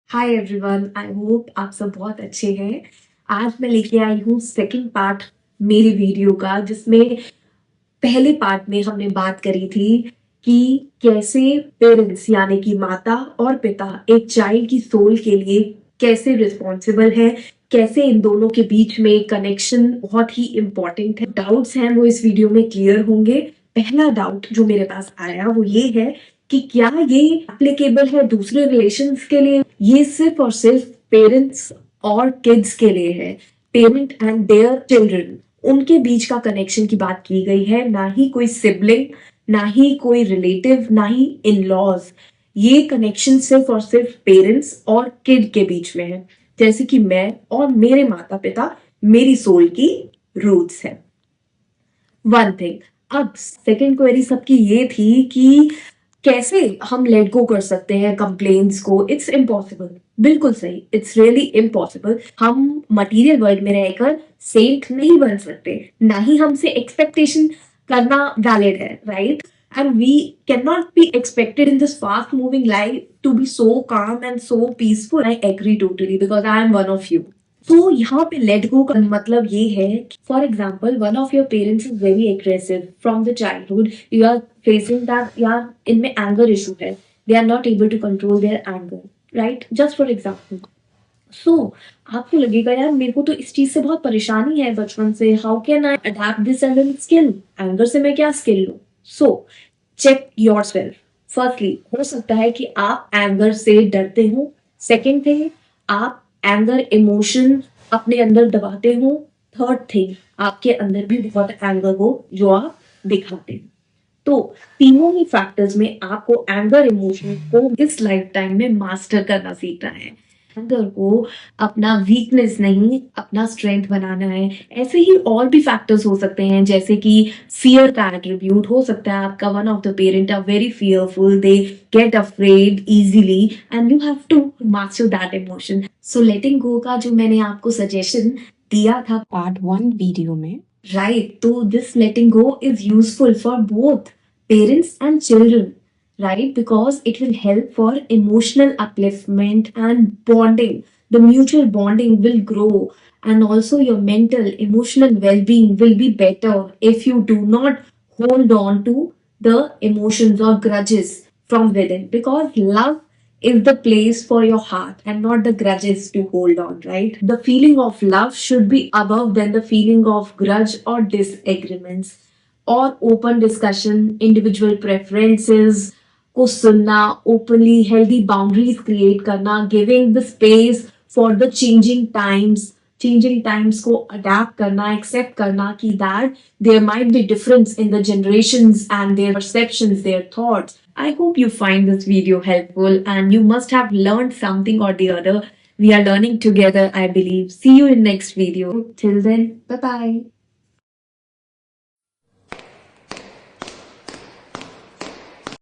Hi everyone, I hope आप सब बहुत अच्छे हैं। आज मैं लेके आई हूँ सेकंड पार्ट मेरी वीडियो का, जिसमें पहले पार्ट में हमने बात करी थी कि कैसे पेरेंट्स यानी कि माता और पिता एक चाइल्ड की सोल के लिए कैसे रिस्पॉन्सिबल है, कैसे इन दोनों के बीच में कनेक्शन बहुत ही इम्पोर्टेंट है। डाउट्स हैं वो इस वीडियो में क्लियर होंगे। पहला डाउट जो मेरे पास आया वो ये है कि क्या ये एप्लीकेबल है दूसरे रिलेशंस के लिए? ये सिर्फ और सिर्फ पेरेंट्स और किड्स के लिए है, पेरेंट एंड देयर चिल्ड्रन, उनके बीच का कनेक्शन की बात की गई है, ना ही कोई सिबलिंग, ना ही कोई रिलेटिव, ना ही इन लॉज। ये कनेक्शन सिर्फ और सिर्फ पेरेंट्स और किड के बीच में है, जैसे कि मैं और मेरे माता पिता मेरी सोल की रूट्स है। One thing. अब सेकेंड क्वेरी सबकी ये थी कि कैसे हम लेट गो कर सकते हैं कंप्लेन्स को? It's impossible. बिल्कुल सही, इट्स रियली इम्पॉसिबल। हम मटेरियल वर्ल्ड में रहकर सेंट नहीं बन सकते, ना ही हमसे एक्सपेक्टेशन करना वैलिड है, right? And we can not be expected in this fast moving life to be so calm and so peaceful. I agree totally because I am one of you. तो यहाँ पे लेट गो का मतलब ये है, for example one of your parents is very aggressive from the childhood, you are facing that यार इनमें anger issue है, they are not able to control their anger, right? Just for example. So आपको लगेगा यार मेरे को तो इस चीज से बहुत परेशानी है बचपन से, how can I adapt this as an skill? Anger से मैं क्या स्किल लूं? So check your self. Firstly, हो सकता है कि आप एंगर से डरते हो। सेकेंड थिंग, आप एंगर इमोशन अपने अंदर दबाते हो। थर्ड थिंग, आपके अंदर भी बहुत एंगर हो जो आप दिखाते हो। तो तीनों ही फैक्टर्स में आपको एंगर इमोशन को इस लाइफ टाइम में मास्टर करना सीखना है। एंगर को अपना वीकनेस नहीं, अपना स्ट्रेंथ बनाना है। ऐसे ही और भी फैक्टर्स हो सकते हैं, जैसे कि फियर का एट्रीब्यूट हो सकता है आपका। One of the parent are very fearful, they get afraid easily and you have to master that emotion. So letting go का जो मैंने आपको सजेशन दिया था पार्ट 1 वीडियो में, right? So this letting go is useful for both parents and children, right? Because it will help for emotional upliftment and bonding. The mutual bonding will grow, and also your mental, emotional well being will be better if you do not hold on to the emotions or grudges from within. Because love is the place for your heart and not the grudges to hold on, right? The feeling of love should be above than the feeling of grudge or disagreements or open discussion, individual preferences को सुनना, openly healthy boundaries create करना, giving the space for the changing times को adapt करना, accept करना कि that there might be difference in the generations and their perceptions, their thoughts. I hope you find this video helpful and you must have learned something or the other. We are learning together, I believe. See you in next video. Till then, bye bye.